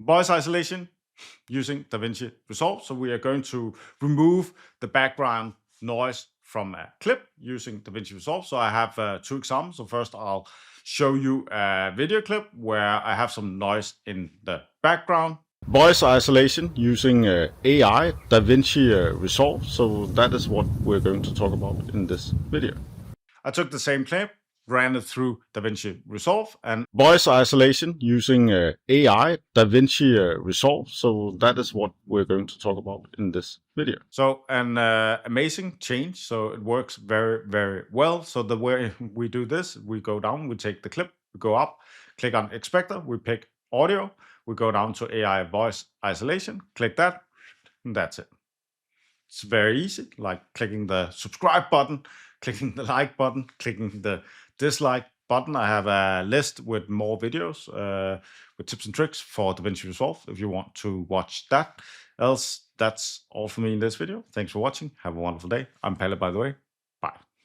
voice isolation using DaVinci Resolve. So we are going to remove the background noise from a clip using DaVinci Resolve. So I have two examples. So first I'll show you a video clip where I have some noise in the background. Voice isolation using AI DaVinci Resolve. So that is what we're going to talk about in this video. I took the same clip, ran it through DaVinci Resolve, and voice isolation using AI DaVinci Resolve. So that is what we're going to talk about in this video. So an amazing change. So it works very, very well. So the way we do this, we go down, we take the clip, we go up, click on Expector, we pick audio, we go down to AI voice isolation, click that, and that's it. It's very easy, like clicking the subscribe button, clicking the like button, clicking the dislike button. I have a list with more videos with tips and tricks for DaVinci Resolve if you want to watch that. Else, that's all for me in this video. Thanks for watching. Have a wonderful day. I'm Palle, by the way.